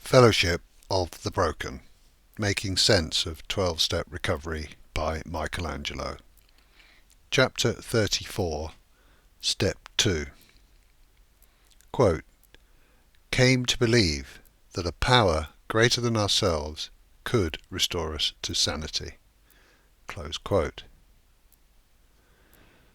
Fellowship of the Broken, Making Sense of 12-Step Recovery by Angelo. Chapter 34, Step 2. Quote, came to believe that a power greater than ourselves could restore us to sanity. Close quote.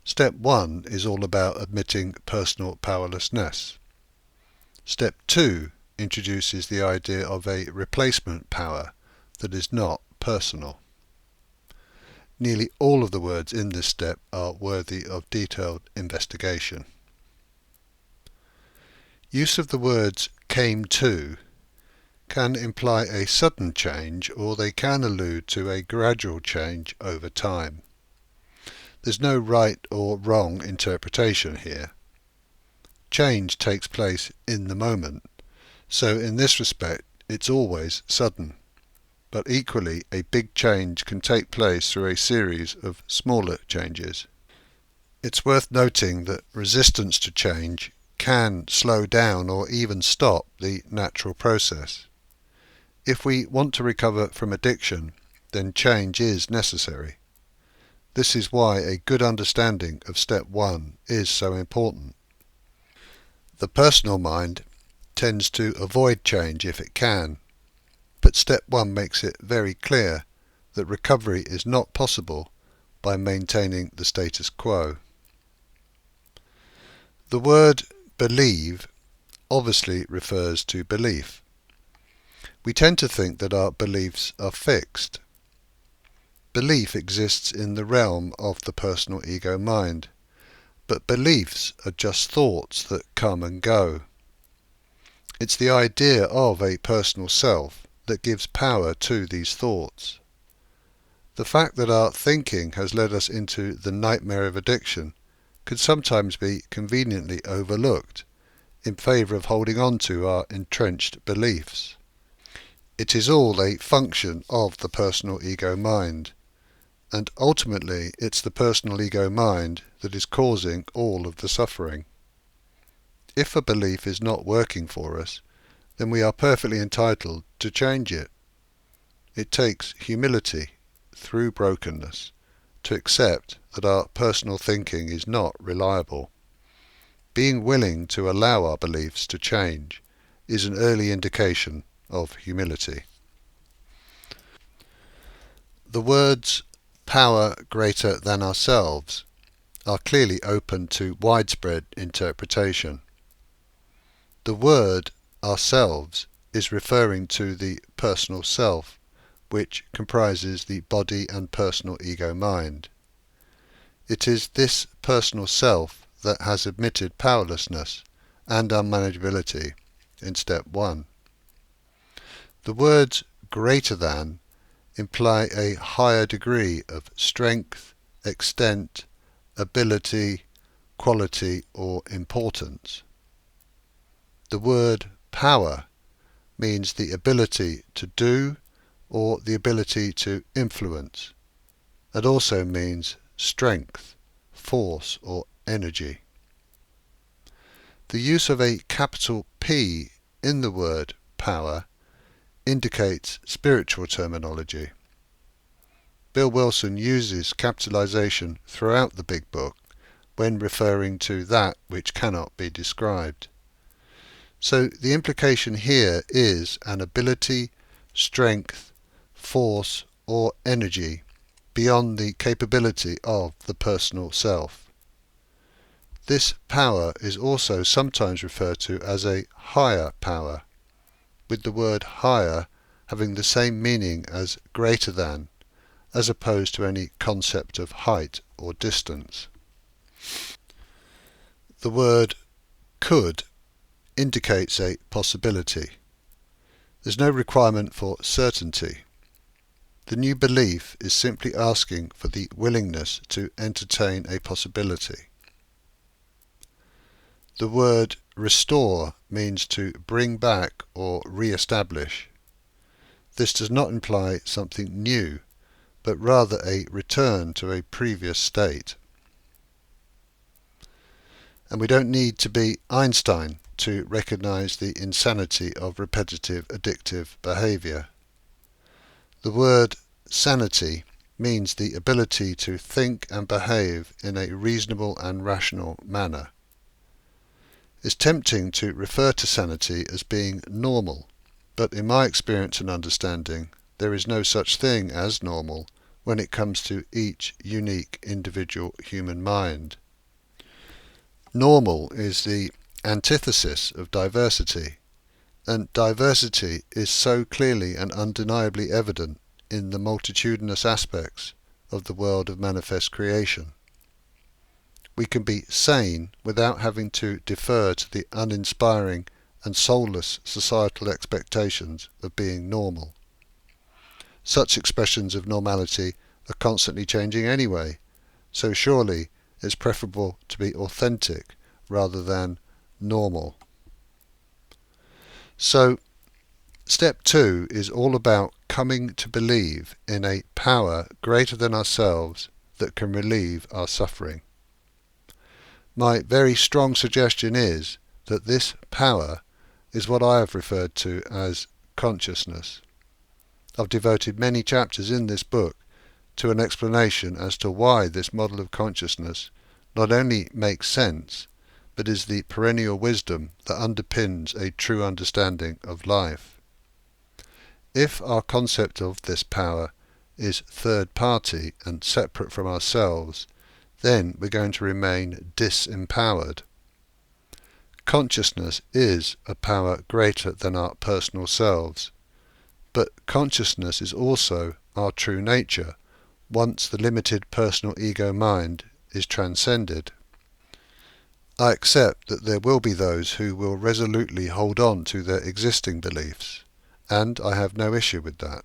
Step 1 is all about admitting personal powerlessness. Step 2 introduces the idea of a replacement power that is not personal. Nearly all of the words in this step are worthy of detailed investigation. Use of the words came to can imply a sudden change, or they can allude to a gradual change over time. There's no right or wrong interpretation here. Change takes place in the moment, so in this respect it's always sudden. But equally, a big change can take place through a series of smaller changes. It's worth noting that resistance to change can slow down or even stop the natural process. If we want to recover from addiction, then change is necessary. This is why a good understanding of step 1 is so important. The personal mind tends to avoid change if it can, but step 1 makes it very clear that recovery is not possible by maintaining the status quo. The word believe obviously refers to belief. We tend to think that our beliefs are fixed. Belief exists in the realm of the personal ego mind, but beliefs are just thoughts that come and go. It's the idea of a personal self that gives power to these thoughts. The fact that our thinking has led us into the nightmare of addiction could sometimes be conveniently overlooked in favour of holding on to our entrenched beliefs. It is all a function of the personal ego mind, and ultimately it's the personal ego mind that is causing all of the suffering. If a belief is not working for us, then we are perfectly entitled to change it. It takes humility through brokenness to accept that our personal thinking is not reliable. Being willing to allow our beliefs to change is an early indication of humility. The words power greater than ourselves are clearly open to widespread interpretation. The word ourselves is referring to the personal self, which comprises the body and personal ego mind. It is this personal self that has admitted powerlessness and unmanageability in step 1. The words greater than imply a higher degree of strength, extent, ability, quality, or importance. The word power means the ability to do or the ability to influence. It also means strength, force, or energy. The use of a capital P in the word power indicates spiritual terminology. Bill Wilson uses capitalization throughout the Big Book when referring to that which cannot be described. So the implication here is an ability, strength, force, or energy beyond the capability of the personal self. This power is also sometimes referred to as a higher power, with the word higher having the same meaning as greater than, as opposed to any concept of height or distance. The word could indicates a possibility. There's no requirement for certainty. The new belief is simply asking for the willingness to entertain a possibility. The word restore means to bring back or re-establish. This does not imply something new, but rather a return to a previous state. And we don't need to be Einstein to recognize the insanity of repetitive addictive behavior. The word sanity means the ability to think and behave in a reasonable and rational manner. It's tempting to refer to sanity as being normal, but in my experience and understanding, there is no such thing as normal when it comes to each unique individual human mind. Normal is the antithesis of diversity, and diversity is so clearly and undeniably evident in the multitudinous aspects of the world of manifest creation. We can be sane without having to defer to the uninspiring and soulless societal expectations of being normal. Such expressions of normality are constantly changing anyway, so surely it's preferable to be authentic rather than normal. So, step 2 is all about coming to believe in a power greater than ourselves that can relieve our suffering. My very strong suggestion is that this power is what I have referred to as consciousness. I've devoted many chapters in this book to an explanation as to why this model of consciousness not only makes sense, but is the perennial wisdom that underpins a true understanding of life. If our concept of this power is third party and separate from ourselves, then we're going to remain disempowered. Consciousness is a power greater than our personal selves, but consciousness is also our true nature once the limited personal ego mind is transcended. I accept that there will be those who will resolutely hold on to their existing beliefs, and I have no issue with that.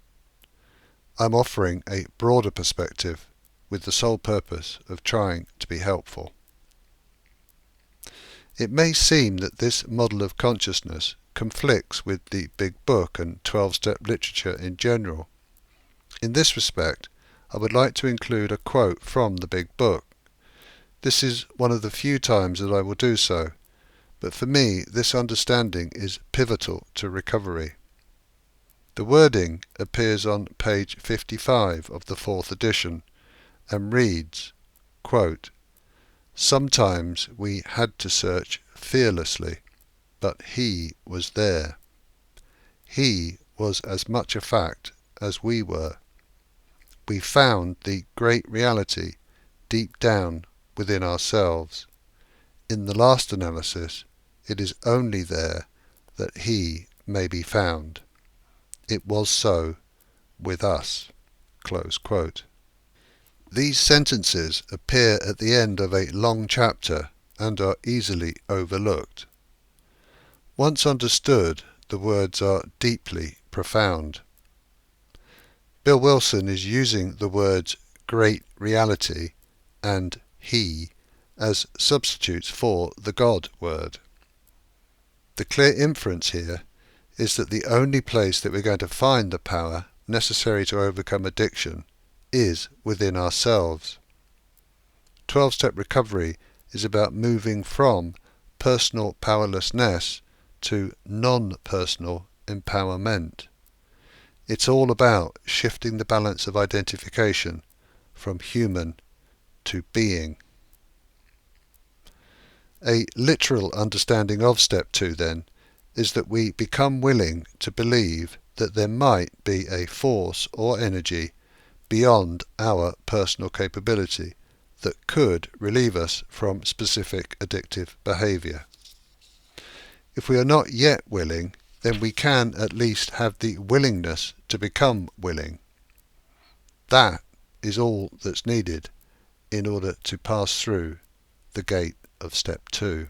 I'm offering a broader perspective with the sole purpose of trying to be helpful. It may seem that this model of consciousness conflicts with the Big Book and 12-step literature in general. In this respect, I would like to include a quote from the Big Book. This is one of the few times that I will do so, but for me this understanding is pivotal to recovery. The wording appears on page 55 of the 4th edition and reads, quote, "Sometimes we had to search fearlessly, but He was there. He was as much a fact as we were. We found the great reality deep down within ourselves. In the last analysis, it is only there that He may be found. It was so with us." Close quote. These sentences appear at the end of a long chapter and are easily overlooked. Once understood, the words are deeply profound. Bill Wilson is using the words great reality and He as substitutes for the God word. The clear inference here is that the only place that we're going to find the power necessary to overcome addiction is within ourselves. 12-step recovery is about moving from personal powerlessness to non-personal empowerment. It's all about shifting the balance of identification from human to being. A literal understanding of step 2 then is that we become willing to believe that there might be a force or energy beyond our personal capability that could relieve us from specific addictive behavior. If we are not yet willing, then we can at least have the willingness to become willing. That is all that's needed in order to pass through the gate of step 2.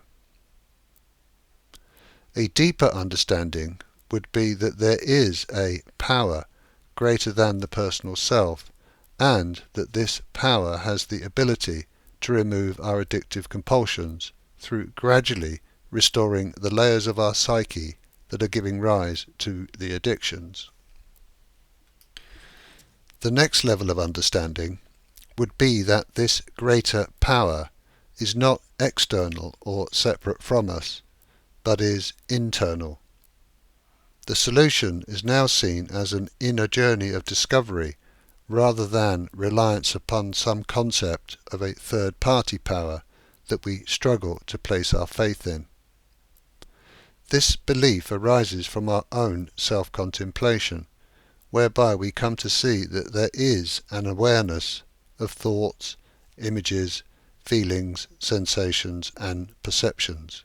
A deeper understanding would be that there is a power greater than the personal self, and that this power has the ability to remove our addictive compulsions through gradually restoring the layers of our psyche that are giving rise to the addictions. The next level of understanding would be that this greater power is not external or separate from us, but is internal. The solution is now seen as an inner journey of discovery rather than reliance upon some concept of a third-party power that we struggle to place our faith in. This belief arises from our own self-contemplation, whereby we come to see that there is an awareness of thoughts, images, feelings, sensations, and perceptions.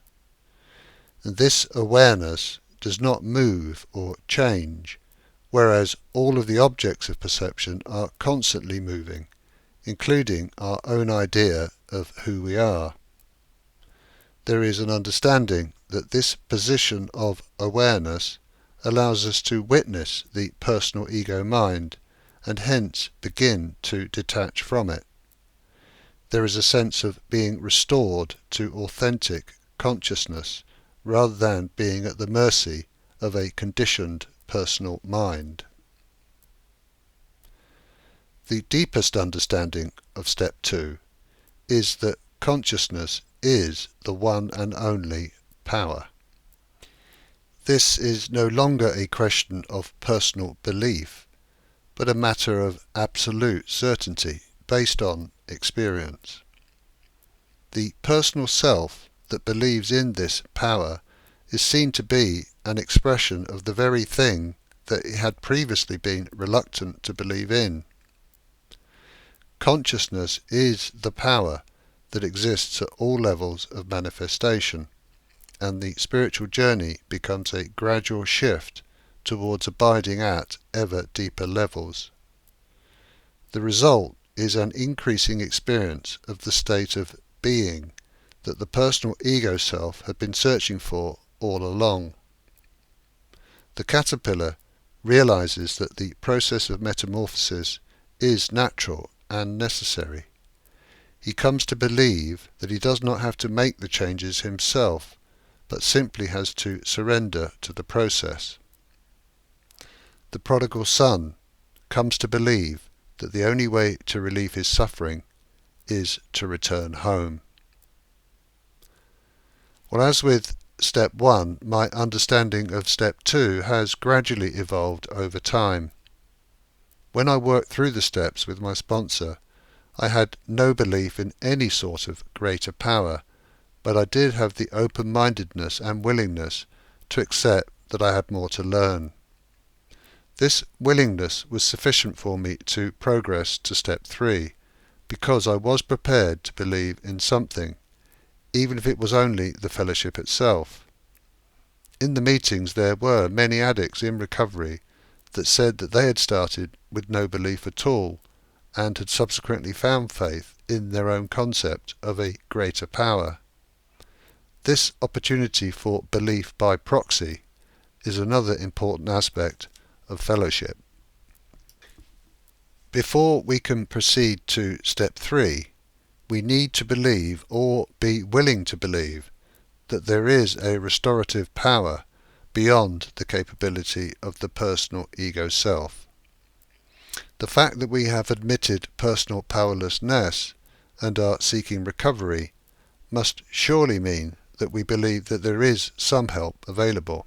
And this awareness does not move or change, whereas all of the objects of perception are constantly moving, including our own idea of who we are. There is an understanding that this position of awareness allows us to witness the personal ego mind and hence begin to detach from it. There is a sense of being restored to authentic consciousness rather than being at the mercy of a conditioned personal mind. The deepest understanding of step 2 is that consciousness is the one and only power. This is no longer a question of personal belief, but a matter of absolute certainty based on experience. The personal self that believes in this power is seen to be an expression of the very thing that it had previously been reluctant to believe in. Consciousness is the power that exists at all levels of manifestation, and the spiritual journey becomes a gradual shift towards abiding at ever deeper levels. The result is an increasing experience of the state of being that the personal ego self had been searching for all along. The caterpillar realizes that the process of metamorphosis is natural and necessary. He comes to believe that he does not have to make the changes himself, but simply has to surrender to the process. The prodigal son comes to believe that the only way to relieve his suffering is to return home. Well, as with step 1, my understanding of step 2 has gradually evolved over time. When I worked through the steps with my sponsor, I had no belief in any sort of greater power, but I did have the open-mindedness and willingness to accept that I had more to learn. This willingness was sufficient for me to progress to step 3, because I was prepared to believe in something, even if it was only the fellowship itself. In the meetings there were many addicts in recovery that said that they had started with no belief at all, and had subsequently found faith in their own concept of a greater power. This opportunity for belief by proxy is another important aspect of fellowship. Before we can proceed to step 3, we need to believe, or be willing to believe, that there is a restorative power beyond the capability of the personal ego self. The fact that we have admitted personal powerlessness and are seeking recovery must surely mean that we believe that there is some help available.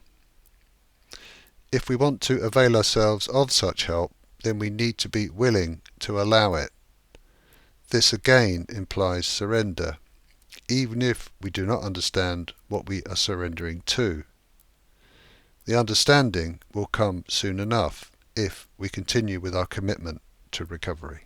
If we want to avail ourselves of such help, then we need to be willing to allow it. This again implies surrender, even if we do not understand what we are surrendering to. The understanding will come soon enough if we continue with our commitment to recovery.